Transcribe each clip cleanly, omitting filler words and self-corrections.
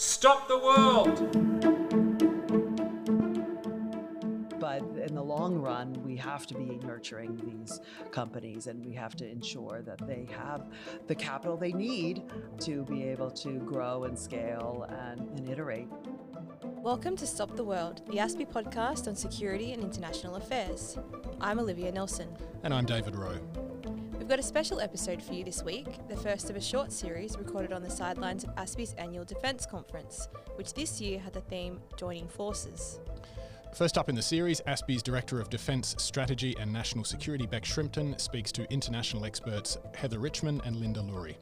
Stop the world! But in the long run, we have to be nurturing these companies, and we have to ensure that they have the capital they need to be able to grow and scale and iterate. Welcome to Stop the World, the ASPI podcast on security and international affairs. I'm Olivia Nelson. And I'm David Rowe. We've got a special episode for you this week, the first of a short series recorded on the sidelines of ASPI's annual Defence Conference, which this year had the theme Joining Forces. First up in the series, ASPI's Director of Defence Strategy and National Security, Bec Shrimpton, speaks to international experts Heather Richman and Linda Lourie.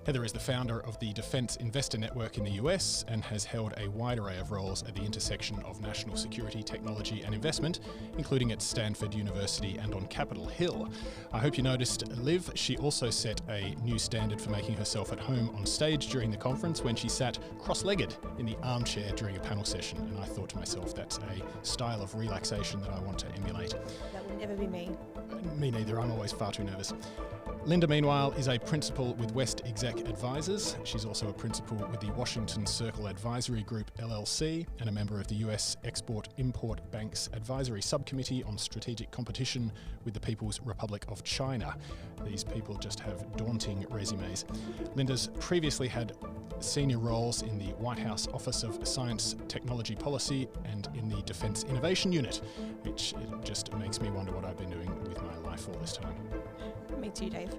Heather is the founder of the Defence Investor Network in the US and has held a wide array of roles at the intersection of national security, technology and investment, including at Stanford University and on Capitol Hill. I hope you noticed Liv. She also set a new standard for making herself at home on stage during the conference when she sat cross-legged in the armchair during a panel session. And I thought to myself, that's a style of relaxation that I want to emulate. That would never be me. Me neither. I'm always far too nervous. Linda, meanwhile, is a principal with West Exec Advisors. She's also a principal with the Washington Circle Advisory Group, LLC, and a member of the US Export-Import Bank's Advisory Subcommittee on Strategic Competition with the People's Republic of China. These people just have daunting resumes. Linda's previously had senior roles in the White House Office of Science Technology Policy and in the Defence Innovation Unit, which just makes me wonder what I've been doing with my life all this time. Me too, Dave.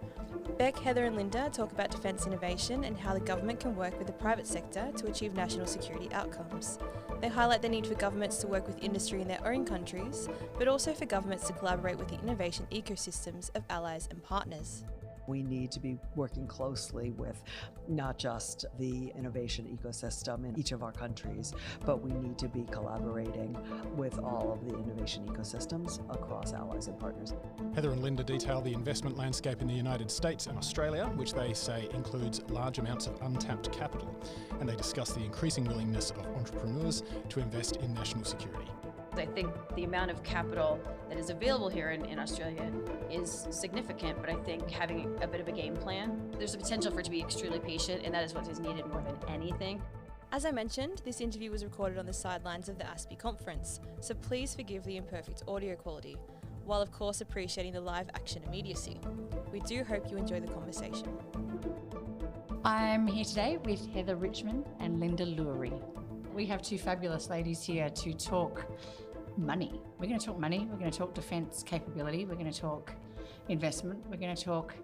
Bec, Heather and Linda talk about defence innovation and how the government can work with the private sector to achieve national security outcomes. They highlight the need for governments to work with industry in their own countries, but also for governments to collaborate with the innovation ecosystems of allies and partners. We need to be working closely with not just the innovation ecosystem in each of our countries, but we need to be collaborating with all of the innovation ecosystems across allies and partners. Heather and Linda detail the investment landscape in the United States and Australia, which they say includes large amounts of untapped capital, and they discuss the increasing willingness of entrepreneurs to invest in national security. I think the amount of capital that is available here in Australia is significant, but I think having a bit of a game plan, there's a potential for it to be extremely patient, and that is what is needed more than anything. As I mentioned, this interview was recorded on the sidelines of the ASPI conference, so please forgive the imperfect audio quality, while of course appreciating the live action immediacy. We do hope you enjoy the conversation. I'm here today with Heather Richman and Linda Lourie. We have two fabulous ladies here to talk money. We're going to talk money, we're going to talk defence capability, we're going to talk investment, we're going to talk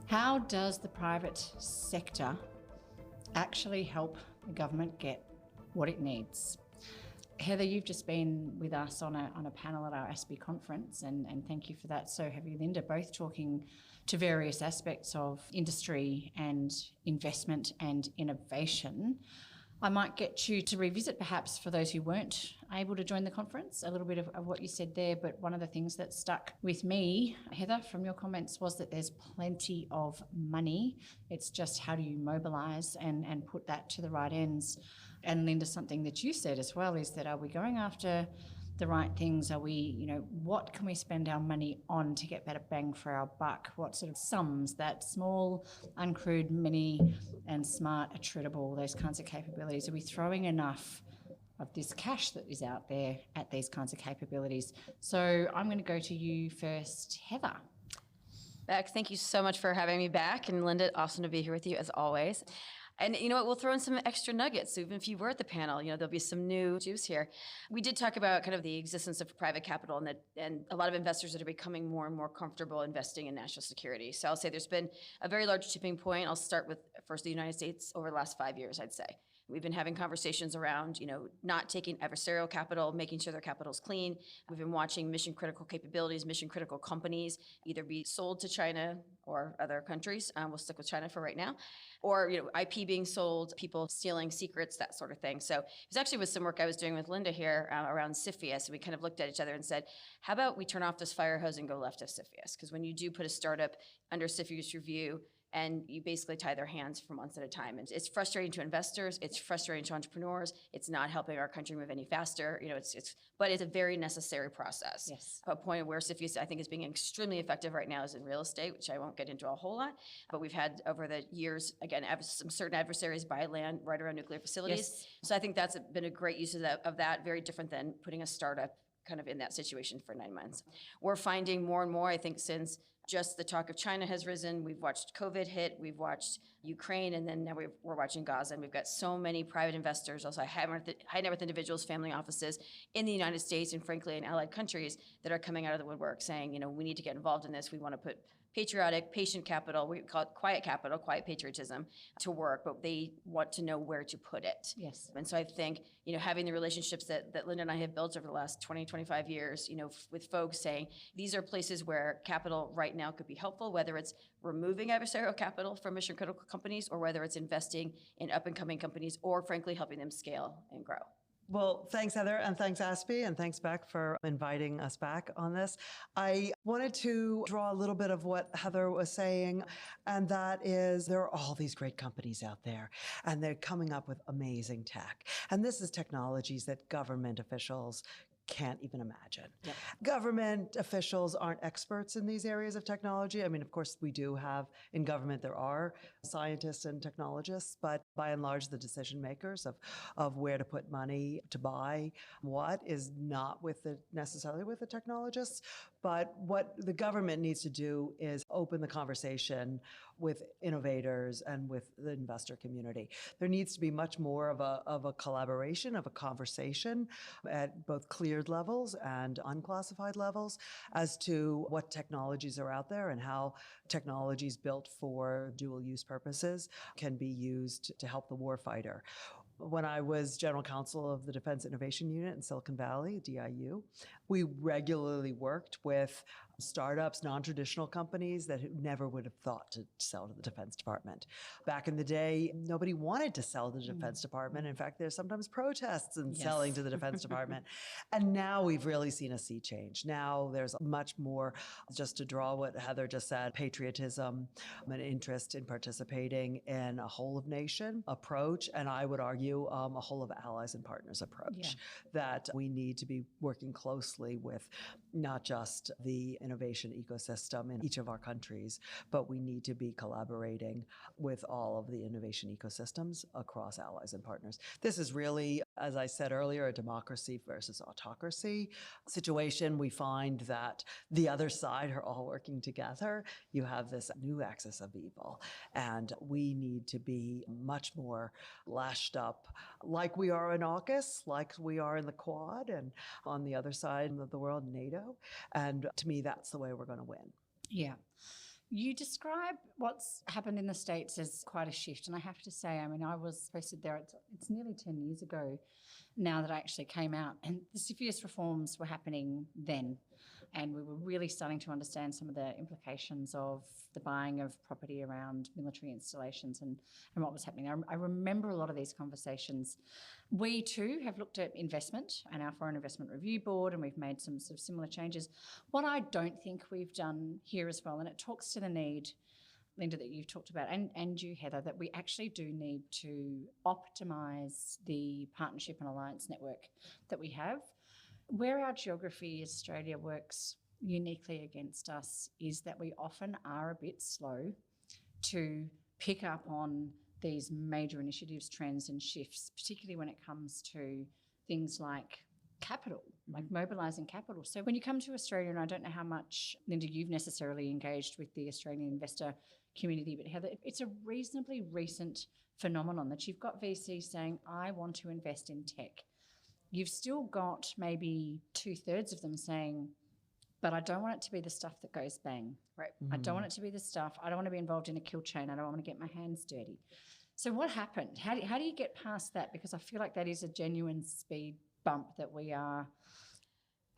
how does the private sector actually help the government get what it needs. Heather, you've just been with us on a panel at our ASPI conference, and thank you for that. So have you, Linda, both talking to various aspects of industry and investment and innovation. I might get you to revisit, perhaps, for those who weren't able to join the conference, a little bit of what you said there. But one of the things that stuck with me, Heather, from your comments was that there's plenty of money. It's just how do you mobilise and put that to the right ends. And Linda, something that you said as well is that are we going after the right things? Are we, what can we spend our money on to get better bang for our buck? What sort of sums that small, uncrewed, mini and smart, attritable, those kinds of capabilities? Are we throwing enough of this cash that is out there at these kinds of capabilities? So I'm going to go to you first, Heather. Bec, thank you so much for having me back. And Linda, awesome to be here with you as always. And you know what, we'll throw in some extra nuggets. So even if you were at the panel, there'll be some new juice here. We did talk about kind of the existence of private capital and a lot of investors that are becoming more and more comfortable investing in national security. So I'll say there's been a very large tipping point. I'll start with first the United States over the last 5 years, I'd say. We've been having conversations around, not taking adversarial capital, making sure their capital's clean. We've been watching mission critical capabilities, mission critical companies either be sold to China or other countries. We'll stick with China for right now. Or, IP being sold, people stealing secrets, that sort of thing. So it was actually with some work I was doing with Linda here around CFIUS, and we kind of looked at each other and said, how about we turn off this fire hose and go left of CFIUS? Because when you do put a startup under CFIUS review, and you basically tie their hands for months at a time. And it's frustrating to investors. It's frustrating to entrepreneurs. It's not helping our country move any faster. But it's a very necessary process. Yes. A point where CFIUS, I think, is being extremely effective right now is in real estate, which I won't get into a whole lot. But we've had over the years, again, some certain adversaries buy land right around nuclear facilities. Yes. So I think that's been a great use of that, very different than putting a startup kind of in that situation for 9 months. We're finding more and more, I think, since just the talk of China has risen, we've watched COVID hit, we've watched Ukraine, and then now we're watching Gaza, and we've got so many private investors, also high net worth individuals, family offices in the United States and frankly in allied countries that are coming out of the woodwork saying, we need to get involved in this. We want to put patriotic, patient capital, we call it quiet capital, quiet patriotism, to work, but they want to know where to put it. Yes. And so I think, having the relationships that Linda and I have built over the last 20, 25 years, with folks saying, these are places where capital right now could be helpful, whether it's removing adversarial capital from mission critical companies or whether it's investing in up and coming companies or frankly helping them scale and grow. Well, thanks, Heather, and thanks, ASPI, and thanks, Bec, for inviting us back on this. I wanted to draw a little bit of what Heather was saying, and that is there are all these great companies out there, and they're coming up with amazing tech. And this is technologies that government officials can't even imagine. Yep. Government officials aren't experts in these areas of technology. I mean, of course, we do have in government, there are scientists and technologists, but by and large, the decision makers of where to put money to buy what is not necessarily with the technologists. But what the government needs to do is open the conversation with innovators and with the investor community. There needs to be much more of a collaboration, of a conversation at both cleared levels and unclassified levels as to what technologies are out there and how technologies built for dual use purposes can be used to help the warfighter. When I was general counsel of the Defense Innovation Unit in Silicon Valley, DIU, we regularly worked with startups, non-traditional companies that never would have thought to sell to the Defense Department. Back in the day, nobody wanted to sell to the Defense Department. In fact, there's sometimes protests in selling to the Defense Department. And now we've really seen a sea change. Now there's much more, just to draw what Heather just said, patriotism, an interest in participating in a whole of nation approach, and I would argue a whole of allies and partners approach that we need to be working closely with not just the innovation ecosystem in each of our countries, but we need to be collaborating with all of the innovation ecosystems across allies and partners. This is really, as I said earlier, a democracy versus autocracy situation. We find that the other side are all working together. You have this new axis of evil, and we need to be much more lashed up like we are in AUKUS, like we are in the Quad, and on the other side of the world, NATO. And to me, that's the way we're going to win. Yeah. You describe what's happened in the States as quite a shift. And I have to say, I was posted there, it's nearly 10 years ago now that I actually came out. And the CFIUS reforms were happening then. And we were really starting to understand some of the implications of the buying of property around military installations and what was happening. I remember a lot of these conversations. We too have looked at investment and our Foreign Investment Review Board, and we've made some sort of similar changes. What I don't think we've done here as well, and it talks to the need, Linda, that you've talked about, and you, Heather, that we actually do need to optimise the partnership and alliance network that we have. Where our geography, Australia, works uniquely against us is that we often are a bit slow to pick up on these major initiatives, trends and shifts, particularly when it comes to things like capital, like mobilising capital. So when you come to Australia, and I don't know how much, Linda, you've necessarily engaged with the Australian investor community, but Heather, it's a reasonably recent phenomenon that you've got VCs saying, I want to invest in tech. You've still got maybe 2/3 of them saying, but I don't want it to be the stuff that goes bang. Right. I don't want it to be the stuff. I don't want to be involved in a kill chain. I don't want to get my hands dirty. So what happened? How do you get past that? Because I feel like that is a genuine speed bump that we're a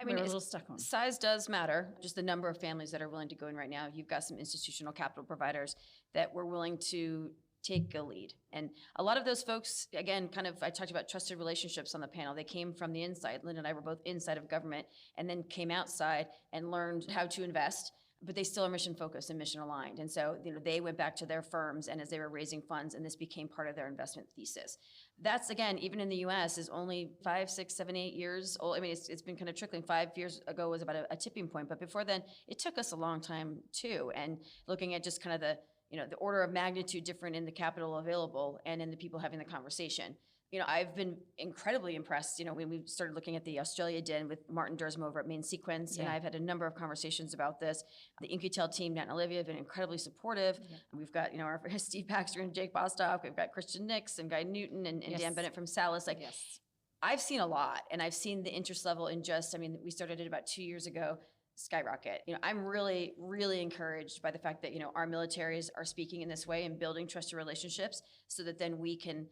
little stuck on. Size does matter, just the number of families that are willing to go in right now. You've got some institutional capital providers that were willing to take a lead. And a lot of those folks, again, I talked about trusted relationships on the panel. They came from the inside. Linda and I were both inside of government and then came outside and learned how to invest but they still are mission focused and mission aligned. And so, they went back to their firms, and as they were raising funds, and this became part of their investment thesis. That's, again, even in the US, is only 5, 6, 7, 8 years old. I mean, it's been kind of trickling. 5 years ago was about a tipping point, but before then, it took us a long time too. And looking at just kind of the order of magnitude different in the capital available and in the people having the conversation. I've been incredibly impressed, when we started looking at the Australia Den with Martin Dursma over at Main Sequence, and I've had a number of conversations about this. The InQtel team, Nat and Olivia, have been incredibly supportive. We've got, our Steve Baxter and Jake Bostock, we've got Christian Nix and Guy Newton and Dan Bennett from Salus. I've seen a lot, and I've seen the interest level in we started it about 2 years ago, skyrocket. I'm really, really encouraged by the fact that, our militaries are speaking in this way and building trusted relationships so that then we can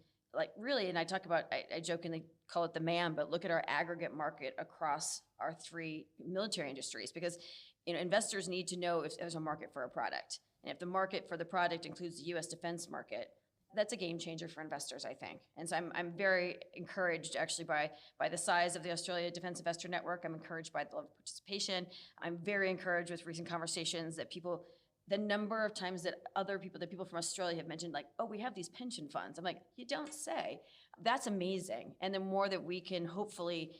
really, and I talk about, I jokingly call it the MAM, but look at our aggregate market across our 3 military industries, because, investors need to know if there's a market for a product. And if the market for the product includes the U.S. defense market, that's a game changer for investors, I think. And so I'm very encouraged actually by the size of the Australia Defense Investor Network. I'm encouraged by the level of participation. I'm very encouraged with recent conversations that the number of times that people from Australia have mentioned, oh, we have these pension funds. I'm like, you don't say. That's amazing. And the more that we can hopefully,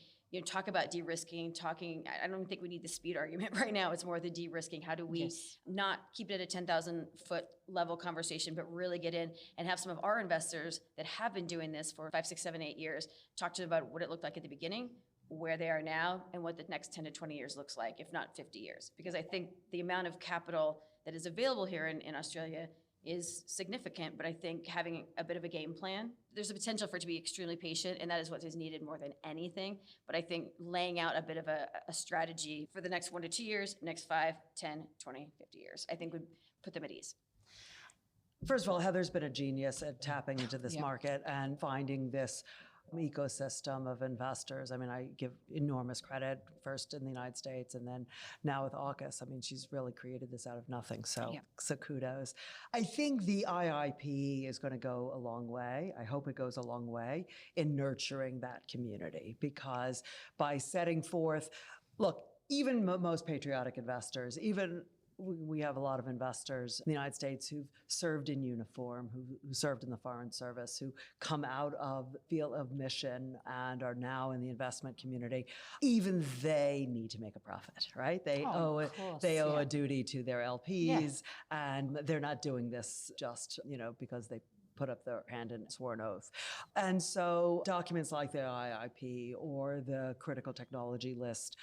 talk about de-risking, I don't think we need the speed argument right now. It's more the de-risking. How do we not keep it at a 10,000 foot level conversation, but really get in and have some of our investors that have been doing this for 5, 6, 7, 8 years, talk to them about what it looked like at the beginning, where they are now, and what the next 10 to 20 years looks like, if not 50 years. Because I think the amount of capital that is available here in Australia is significant, but I think having a bit of a game plan, there's a potential for it to be extremely patient, and that is what is needed more than anything. But I think laying out a bit of a strategy for the next 1 to 2 years, next 5, 10, 20, 50 years, I think would put them at ease. First of all, Heather's been a genius at tapping into this market and finding this ecosystem of investors. I mean, I give enormous credit, first in the United States and then now with AUKUS. I mean, she's really created this out of nothing. So kudos. I think the IIP is going to go a long way. I hope it goes a long way in nurturing that community, because by setting forth, look, even most patriotic investors, we have a lot of investors in the United States who've served in uniform, who served in the Foreign Service, who come out of field of mission and are now in the investment community. Even they need to make a profit, right? They owe a duty to their LPs, and they're not doing this just, because they put up their hand and swore an oath. And so documents like the IIP or the critical technology list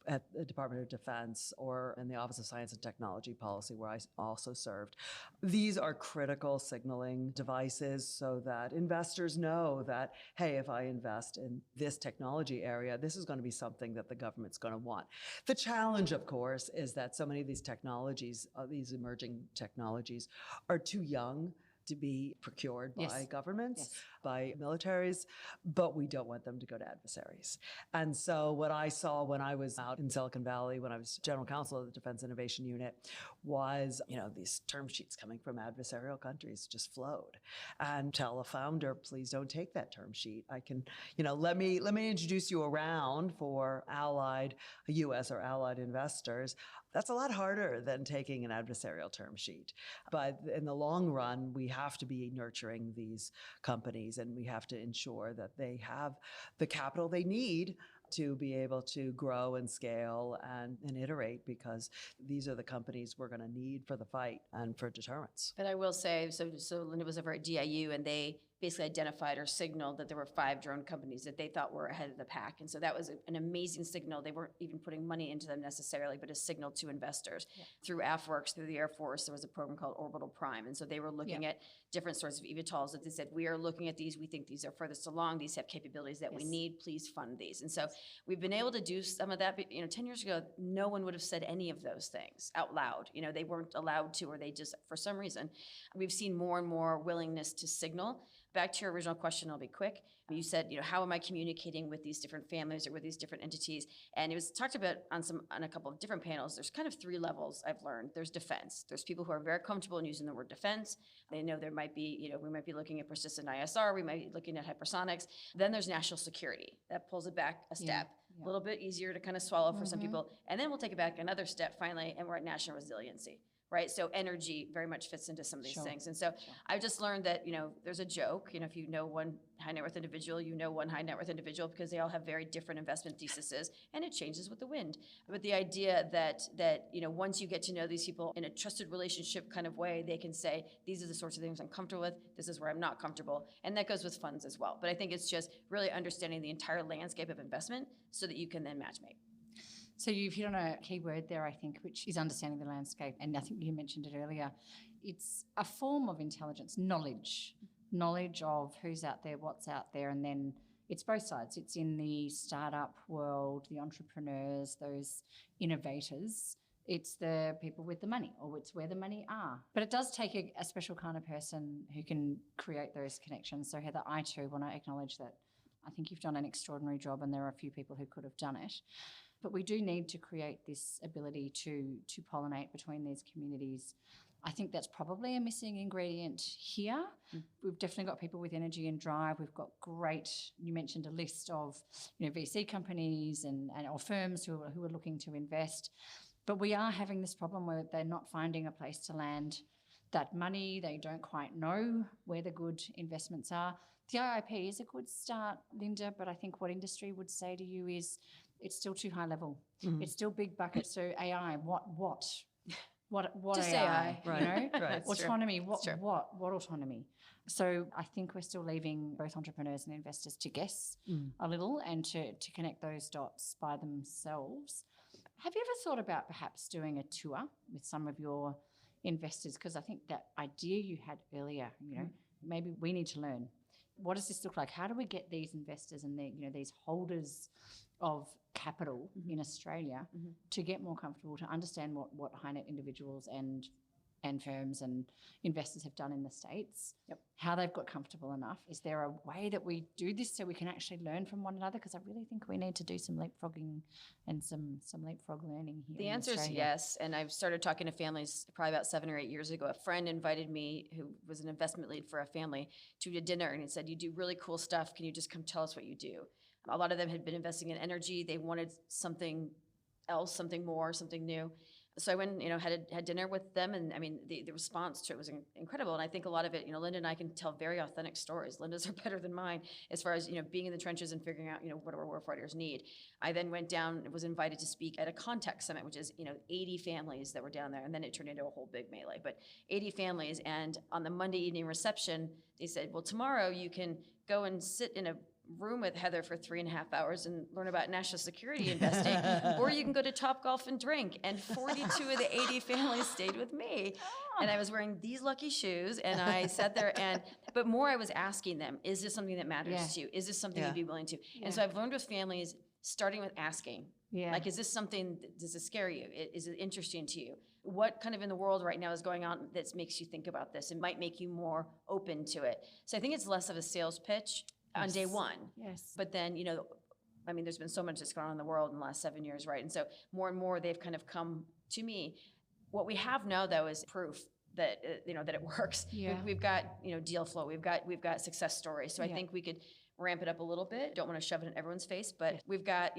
at the Department of Defense or in the Office of Science and Technology Policy, where I also served. These are critical signaling devices so that investors know that, hey, if I invest in this technology area, this is going to be something that the government's going to want. The challenge, of course, is that so many of these technologies, these emerging technologies, are too young to be procured by governments, by militaries, but we don't want them to go to adversaries. And so what I saw when I was out in Silicon Valley, when I was general counsel of the Defense Innovation Unit, was, these term sheets coming from adversarial countries just flowed. And tell a founder, please don't take that term sheet. I can, let me introduce you around for U.S. or allied investors. That's a lot harder than taking an adversarial term sheet. But in the long run, we have to be nurturing these companies, and we have to ensure that they have the capital they need to be able to grow and scale and iterate, because these are the companies we're going to need for the fight and for deterrence. But I will say, so Linda was over at DIU, and they basically identified or signaled that there were 5 drone companies that they thought were ahead of the pack. And so that was an amazing signal. They weren't even putting money into them necessarily, but a signal to investors. Through AFWorks, through the Air Force, there was a program called Orbital Prime. And so they were looking at different sorts of eVTOLs that they said, we are looking at these, we think these are furthest along, these have capabilities that we need, please fund these. And so we've been able to do some of that, but 10 years ago, no one would have said any of those things out loud. They weren't allowed to, or they just, for some reason, we've seen more and more willingness to signal. Back to your original question, I'll be quick. You said, how am I communicating with these different families or with these different entities? And it was talked about on a couple of different panels. There's kind of 3 levels I've learned. There's defense. There's people who are very comfortable in using the word defense. They know there might be, we might be looking at persistent ISR. We might be looking at hypersonics. Then there's national security. That pulls it back a step. a little bit easier to kind of swallow for some people. And then we'll take it back another step finally, and we're at national resiliency. Right. So energy very much fits into some of these things. And so I've just learned that, there's a joke, if you know one high net worth individual, you know one high net worth individual, because they all have very different investment theses, and it changes with the wind. But the idea that once you get to know these people in a trusted relationship kind of way, they can say, these are the sorts of things I'm comfortable with. This is where I'm not comfortable. And that goes with funds as well. But I think it's just really understanding the entire landscape of investment so that you can then match make. So you've hit on a key word there, I think, which is understanding the landscape. And I think you mentioned it earlier. It's a form of intelligence, knowledge of who's out there, what's out there. And then it's both sides. It's in the startup world, the entrepreneurs, those innovators. It's the people with the money, or it's where the money are. But it does take a special kind of person who can create those connections. So Heather, I too want to acknowledge that I think you've done an extraordinary job, and there are a few people who could have done it. But we do need to create this ability to pollinate between these communities. I think that's probably a missing ingredient here. We've definitely got people with energy and drive. We've got great, you mentioned a list of VC companies or firms who are looking to invest. But we are having this problem where they're not finding a place to land that money. They don't quite know where the good investments are. The IIP is a good start, Linda, but I think what industry would say to you is it's still too high level. It's still big buckets. So AI, what Just AI, right? Right. Autonomy, what autonomy? So I think we're still leaving both entrepreneurs and investors to guess a little and to connect those dots by themselves. Have you ever thought about perhaps doing a tour with some of your investors? Because I think that idea you had earlier, maybe we need to learn. What does this look like? How do we get these investors and these holders of capital in Australia to get more comfortable, to understand what high net individuals and firms and investors have done in the States, how they've got comfortable enough? Is there a way that we do this so we can actually learn from one another? Because I really think we need to do some leapfrogging and some leapfrog learning here. The answer is yes. And I've started talking to families probably about 7 or 8 years ago. A friend invited me, who was an investment lead for a family, to a dinner, and he said, "You do really cool stuff. Can you just come tell us what you do?" A lot of them had been investing in energy. They wanted something else, something more, something new. So I went, had dinner with them, and I mean, the response to it was incredible. And I think a lot of it, Linda and I can tell very authentic stories. Linda's are better than mine as far as, being in the trenches and figuring out, what our warfighters need. I then went down and was invited to speak at a contact summit, which is, 80 families that were down there. And then it turned into a whole big melee, but 80 families. And on the Monday evening reception, they said, well, tomorrow you can go and sit in a room with Heather for 3.5 hours and learn about national security investing, or you can go to Topgolf and drink. And 42 of the 80 families stayed with me. And I was wearing these lucky shoes, and I sat there but more I was asking them, is this something that matters to you? Is this something you'd be willing to? And so I've learned with families, starting with asking, like, is this something, does it scare you? Is it interesting to you? What kind of in the world right now is going on that makes you think about this? It might make you more open to it. So I think it's less of a sales pitch on day one. Yes. But then, there's been so much that's gone on in the world in the last 7 years, right? And so more and more they've kind of come to me. What we have now, though, is proof that, that it works. Yeah. We've got, deal flow. We've got success stories. So I think we could ramp it up a little bit. Don't want to shove it in everyone's face, but we've got,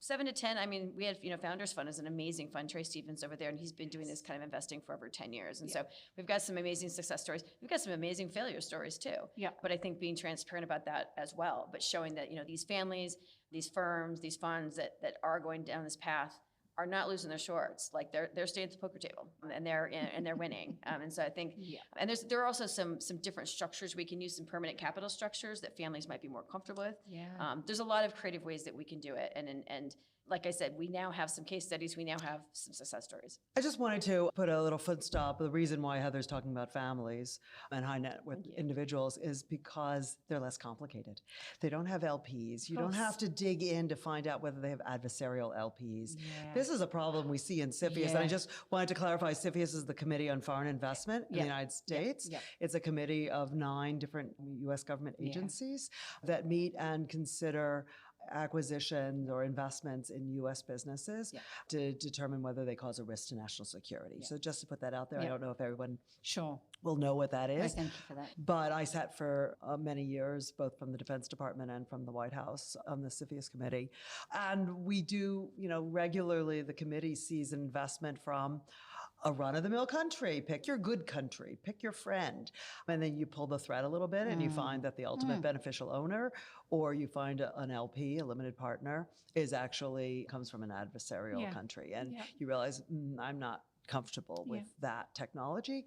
7 to 10. I mean, we have, Founders Fund is an amazing fund. Trey Stevens over there, and he's been doing this kind of investing for over 10 years. And so we've got some amazing success stories. We've got some amazing failure stories too. Yeah. But I think being transparent about that as well, but showing that, these families, these firms, these funds that are going down this path are not losing their shorts. Like they're staying at the poker table and they're winning. And so I think, and there are also some different structures we can use, some permanent capital structures that families might be more comfortable with. Yeah. There's a lot of creative ways that we can do it. And like I said, we now have some case studies. We now have some success stories. I just wanted to put a little foot stop. The reason why Heather's talking about families and high net worth individuals is because they're less complicated. They don't have LPs. You don't have to dig in to find out whether they have adversarial LPs. Yeah. This is a problem we see in CFIUS. And I just wanted to clarify, CFIUS is the Committee on Foreign Investment in the United States. Yeah. It's a committee of 9 different U.S. government agencies that meet and consider acquisitions or investments in U.S. businesses to determine whether they cause a risk to national security. So just to put that out there, I don't know if everyone will know what that is. Thank you for that. But I sat for many years, both from the Defense Department and from the White House on the CFIUS committee. And we do, regularly the committee sees an investment from a run-of-the-mill country. Pick your good country, pick your friend. And then you pull the thread a little bit and you find that the ultimate beneficial owner, or you find an LP, a limited partner, comes from an adversarial country. And you realize, I'm not comfortable with that technology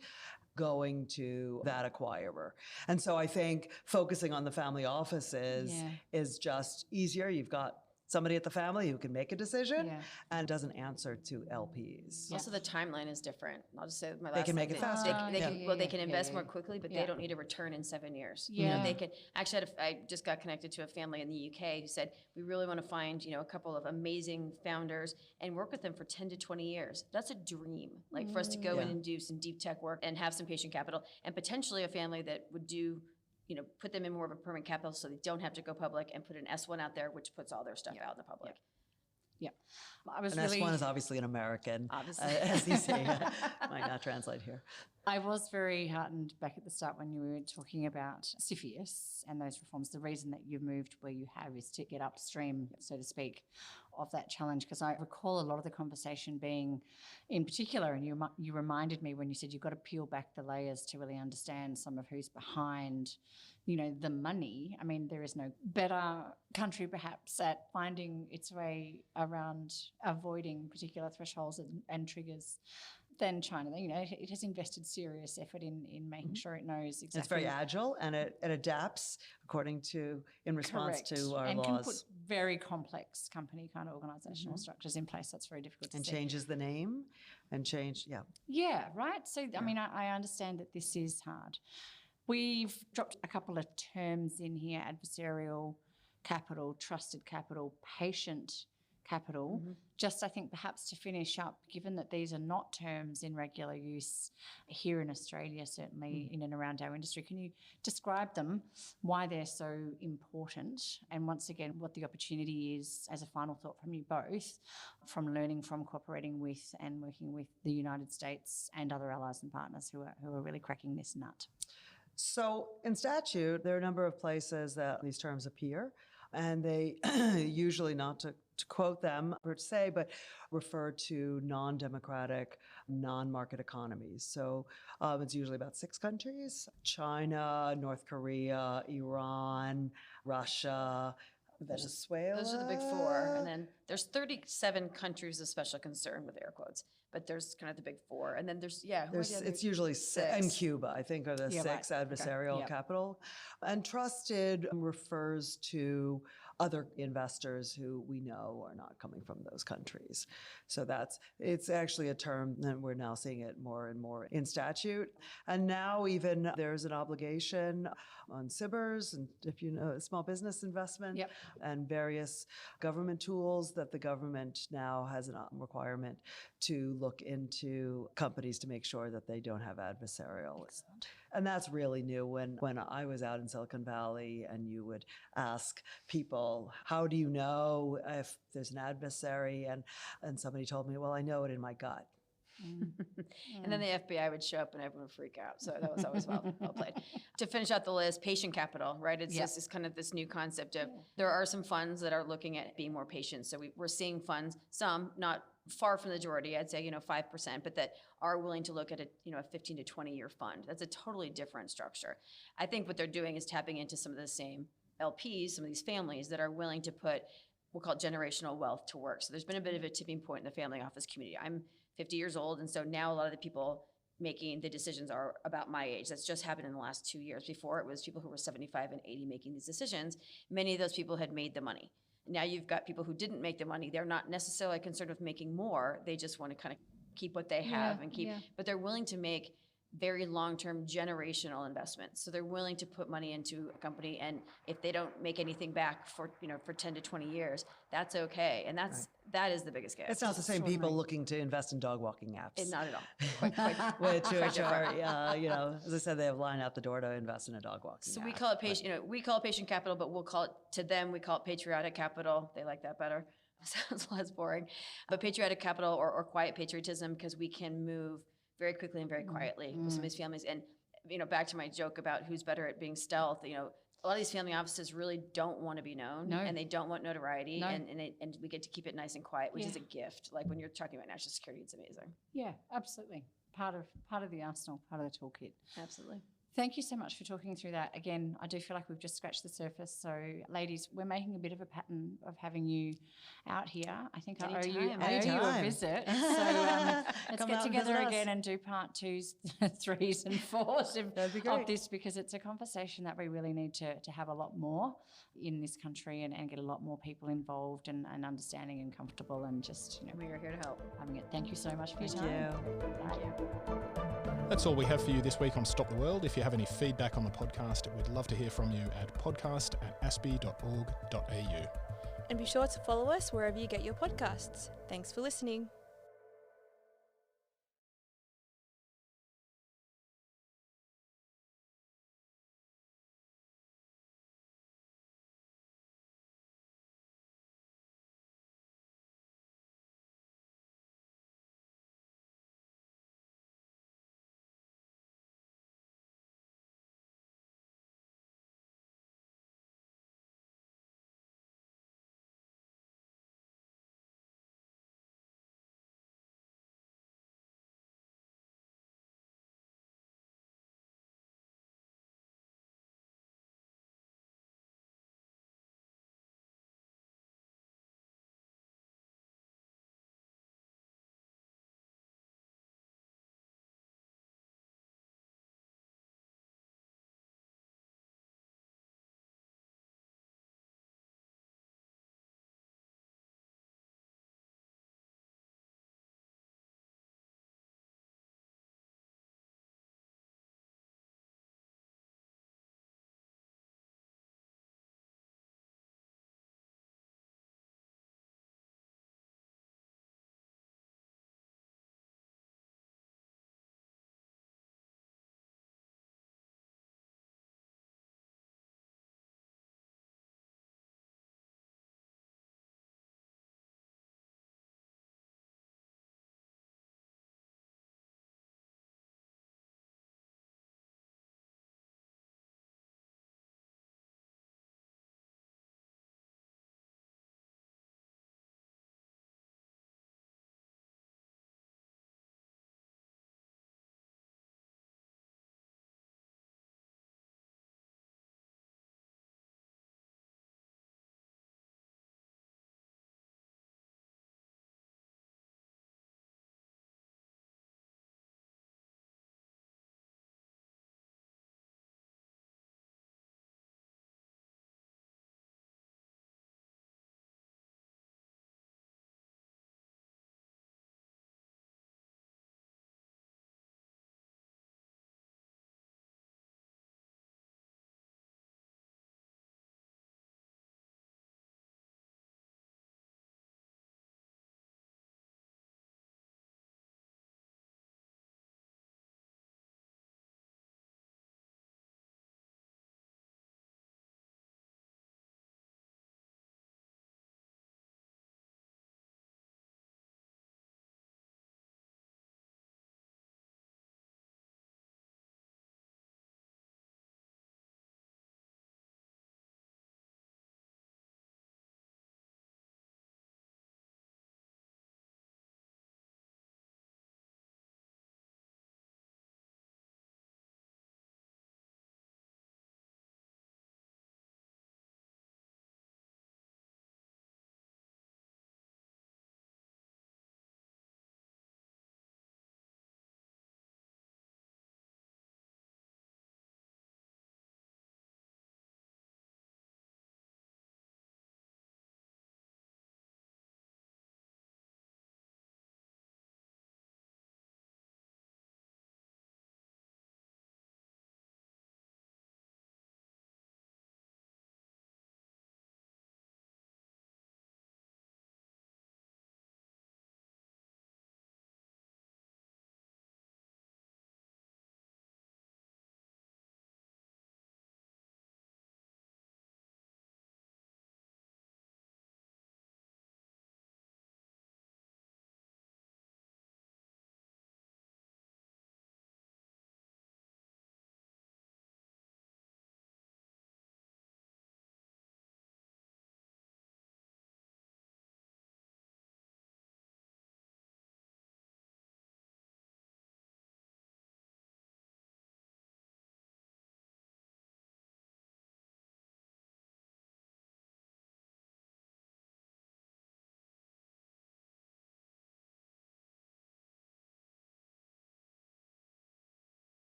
going to that acquirer. And so I think focusing on the family offices is just easier. You've got somebody at the family who can make a decision and doesn't answer to LPs. Also, the timeline is different. I'll just say my last They can make it faster. They can invest more quickly, but they don't need a return in 7 years. They can actually. I just got connected to a family in the UK who said we really want to find a couple of amazing founders and work with them for 10 to 20 years. That's a dream, like for us to go in and do some deep tech work and have some patient capital, and potentially a family that would do. Put them in more of a permanent capital so they don't have to go public, and put an S1 out there, which puts all their stuff out in the public. Yeah. S1 is obviously an American. SEC might not translate here. I was very heartened back at the start when you were talking about CFIUS and those reforms. The reason that you've moved where you have is to get upstream, so to speak, of that challenge. Because I recall a lot of the conversation being, in particular, and you reminded me when you said you've got to peel back the layers to really understand some of who's behind, the money. I mean, there is no better country perhaps at finding its way around avoiding particular thresholds and triggers than China. It has invested serious effort in making sure it knows exactly. It's very agile and it adapts in response to our and laws. can put very complex company kind of organizational structures in place. That's very difficult to see. And changes the name and change, Yeah, right. So, I mean, I understand that this is hard. We've dropped a couple of terms in here: adversarial capital, trusted capital, patient capital. Just, I think, perhaps to finish up, given that these are not terms in regular use here in Australia, certainly in and around our industry, can you describe them, why they're so important, and once again, what the opportunity is, as a final thought from you both, from learning from, cooperating with and working with the United States and other allies and partners who are really cracking this nut? So in statute, there are a number of places that these terms appear, and they usually, not to quote them per se, but refer to non-democratic, non-market economies. So it's usually about 6 countries: China, North Korea, Iran, Russia, Venezuela. Those are the big 4. And then there's 37 countries of special concern with air quotes, but there's kind of the big 4. And then it's usually 6. And Cuba, I think, are the 6 adversarial capital. And trusted refers to other investors who we know are not coming from those countries. So it's actually a term, and we're now seeing it more and more in statute. And now even there's an obligation on SBIRs, and if you know, small business investment, and various government tools that the government now has a requirement to look into companies to make sure that they don't have adversarial. And that's really new. When I was out in Silicon Valley and you would ask people, how do you know if there's an adversary? And somebody told me, well, I know it in my gut. And then the FBI would show up and everyone would freak out. So that was always well played. To finish out the list, patient capital, right? It's this kind of this new concept of there are some funds that are looking at being more patient. So we're seeing funds, some not far from the majority, I'd say 5%, but that are willing to look at a 15 to 20 year fund. That's a totally different structure. I think what they're doing is tapping into some of the same LPs, some of these families that are willing to put, we'll call it generational wealth, to work. So there's been a bit of a tipping point in the family office community. I'm 50 years old, and so now a lot of the people making the decisions are about my age. That's just happened in the last 2 years. Before, it was people who were 75 and 80 making these decisions. Many of those people had made the money. Now you've got people who didn't make the money. They're not necessarily concerned with making more. They just want to kind of keep what they have but they're willing to make very long-term generational investments. So they're willing to put money into a company, and if they don't make anything back for 10 to 20 years, that's okay. And that is the biggest gift. It's not the same people looking to invest in dog walking apps. Not at all. Which are, as I said, they have line out the door to invest in a dog walking So app. we call it patient, we call it patient capital, but we call it patriotic capital. They like that better. Sounds less boring. But patriotic capital or quiet patriotism, because we can move very quickly and very quietly with some of these families. And, back to my joke about who's better at being stealth, a lot of these family offices really don't want to be known, and they don't want notoriety, and we get to keep it nice and quiet, which is a gift. Like when you're talking about national security, it's amazing. Yeah, absolutely. Part of the arsenal, part of the toolkit. Absolutely. Thank you so much for talking through that. Again, I do feel like we've just scratched the surface. So, ladies, we're making a bit of a pattern of having you out here. I think I owe you a visit. So let's get together again and do part 2s, 3s and 4s of this, because it's a conversation that we really need to have a lot more in this country and get a lot more people involved and understanding and comfortable and just, we are here to help. Having it. Thank you so much for your time. Thank you. That's all we have for you this week on Stop the World. If you have any feedback on the podcast, we'd love to hear from you at podcast@aspi.org.au. And be sure to follow us wherever you get your podcasts. Thanks for listening.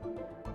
you.